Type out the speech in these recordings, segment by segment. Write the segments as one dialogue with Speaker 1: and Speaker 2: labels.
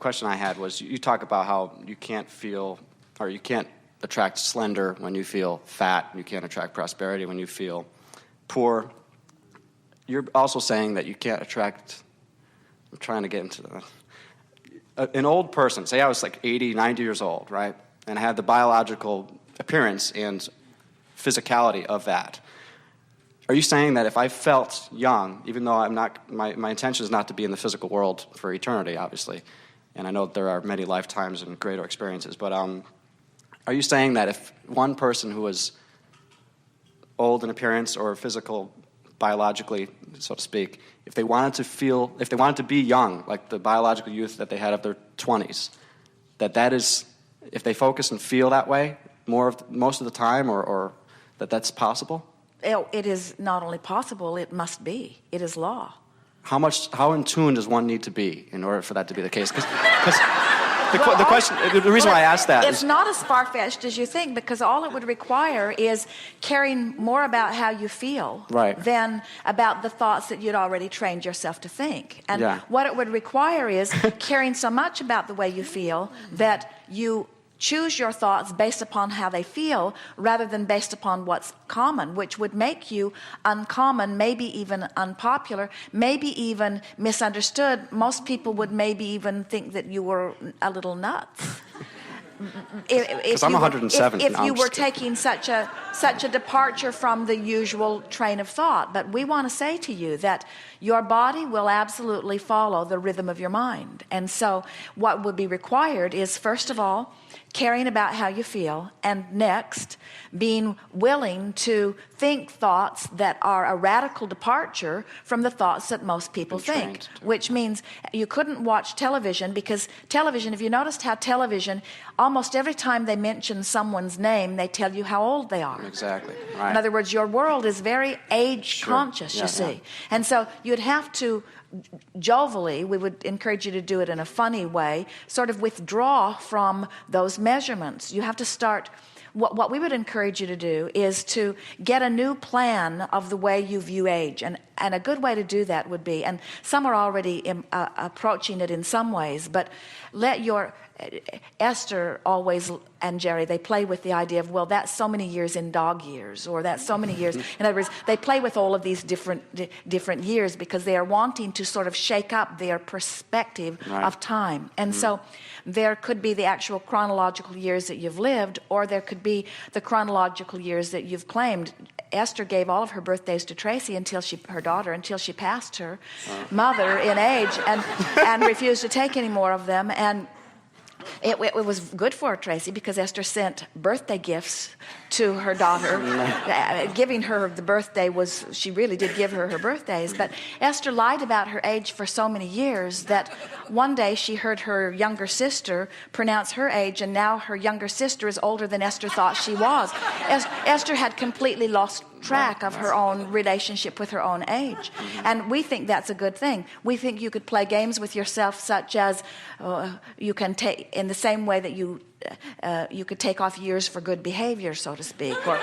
Speaker 1: question I had was, you talk about how you can't feel, or you can't attract slender when you feel fat, you can't attract prosperity when you feel poor. You're also saying that you can't attract, I'm trying to get into an old person. Say I was like 80, 90 years old, right? And I had the biological appearance and physicality of that. Are you saying that if I felt young, even though I'm not, my intention is not to be in the physical world for eternity, obviously, and I know there are many lifetimes and greater experiences, but are you saying that if one person who was old in appearance or physical, biologically, so to speak, if they wanted to be young, like the biological youth that they had of their 20s, that is, if they focus and feel that way most of the time, or that's possible?
Speaker 2: It is not only possible, it must be. It is law.
Speaker 1: How in tune does one need to be in order for that to be the case? Because the reason why I asked that
Speaker 2: is... It's not as far-fetched as you think, because all it would require is caring more about how you feel than about the thoughts that you'd already trained yourself to think. And what it would require is caring so much about the way you feel that you choose your thoughts based upon how they feel rather than based upon what's common, which would make you uncommon, maybe even unpopular, maybe even misunderstood. Most people would maybe even think that you were a little nuts.
Speaker 1: Because I'm 107.
Speaker 2: If you were taking such a departure from the usual train of thought. But we want to say to you that your body will absolutely follow the rhythm of your mind. And so what would be required is, first of all, caring about how you feel, and next, being willing to think thoughts that are a radical departure from the thoughts that most people think, which means you couldn't watch television, because television, if you noticed how television, almost every time they mention someone's name, they tell you how old they are.
Speaker 1: Exactly. Right.
Speaker 2: In other words, your world is very age conscious, you see. And so you'd have to jovially, we would encourage you to do it in a funny way, sort of withdraw from those measurements. You have to start, what we would encourage you to do is to get a new plan of the way you view age. And a good way to do that would be, and some are already approaching it in some ways, but let your... Esther always, and Jerry, they play with the idea of, well, that's so many years in dog years, or that's so many years. In other words, they play with all of these different years because they are wanting to sort of shake up their perspective of time. And so there could be the actual chronological years that you've lived, or there could be the chronological years that you've claimed. Esther gave all of her birthdays to Tracy her daughter, until she passed her mother in age and refused to take any more of them. And it was good for Tracy, because Esther sent birthday gifts to her daughter. Giving her the birthday was, she really did give her birthdays. But Esther lied about her age for so many years that one day she heard her younger sister pronounce her age, and now her younger sister is older than Esther thought she was. Esther had completely lost track of her own relationship with her own age. And we think that's a good thing. We think you could play games with yourself, such as you can take, in the same way that you could take off years for good behavior, so to speak, or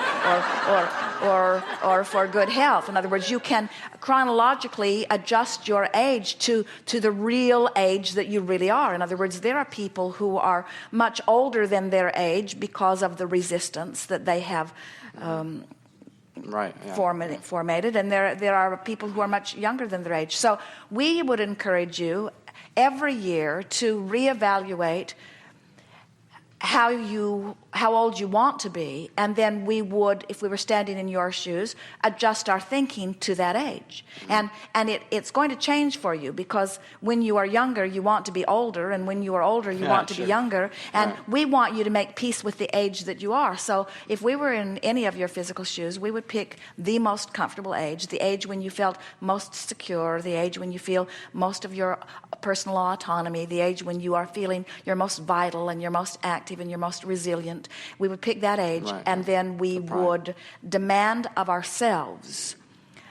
Speaker 2: for good health. In other words, you can chronologically adjust your age to the real age that you really are. In other words, there are people who are much older than their age because of the resistance that they have formatted, and there are people who are much younger than their age. So we would encourage you every year to reevaluate how old you want to be, and then we would, if we were standing in your shoes, adjust our thinking to that age. And it's going to change for you, because when you are younger, you want to be older, and when you are older, you want to be younger. And we want you to make peace with the age that you are. So if we were in any of your physical shoes, we would pick the most comfortable age, the age when you felt most secure, the age when you feel most of your personal autonomy, the age when you are feeling your most vital and your most active and your most resilient. We would pick that age, and then we would demand of ourselves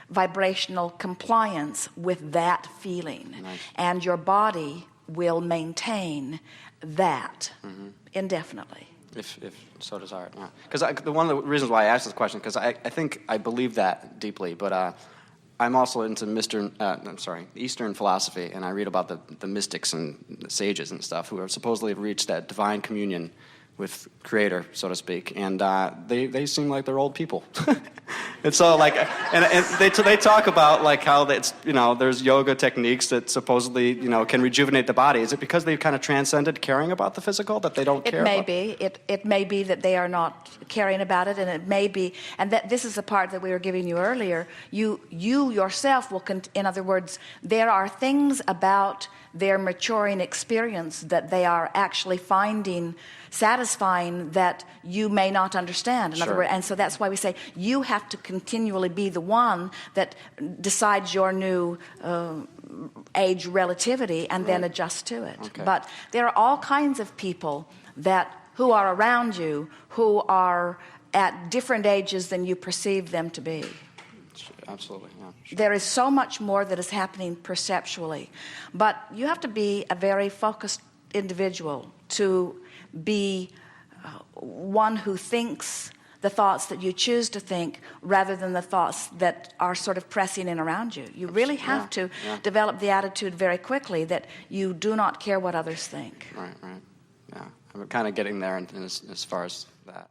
Speaker 2: vibrational compliance with that feeling. And your body will maintain that indefinitely.
Speaker 1: If so desired. Because one of the reasons why I asked this question, because I think I believe that deeply, but I'm also into Eastern philosophy, and I read about the mystics and the sages and stuff who are supposedly have reached that divine communion with Creator, so to speak, and they seem like they're old people. And so, like, and they talk about like how it's, you know, there's yoga techniques that supposedly, you know, can rejuvenate the body. Is it because they've kind of transcended caring about the physical that they don't care?
Speaker 2: It may be that they are not caring about it, and it may be, and that this is the part that we were giving you earlier. You yourself will, in other words, there are things about their maturing experience that they are actually finding satisfying that you may not understand. In other words, and so that's why we say you have to continually be the one that decides your new age relativity and then adjust to it.
Speaker 1: Okay.
Speaker 2: But there are all kinds of people who are around you who are at different ages than you perceive them to be.
Speaker 1: Absolutely, yeah. Sure.
Speaker 2: There is so much more that is happening perceptually. But you have to be a very focused individual to be one who thinks the thoughts that you choose to think rather than the thoughts that are sort of pressing in around you. You really have to develop the attitude very quickly that you do not care what others think.
Speaker 1: Right. Yeah. I'm kind of getting there as far as that.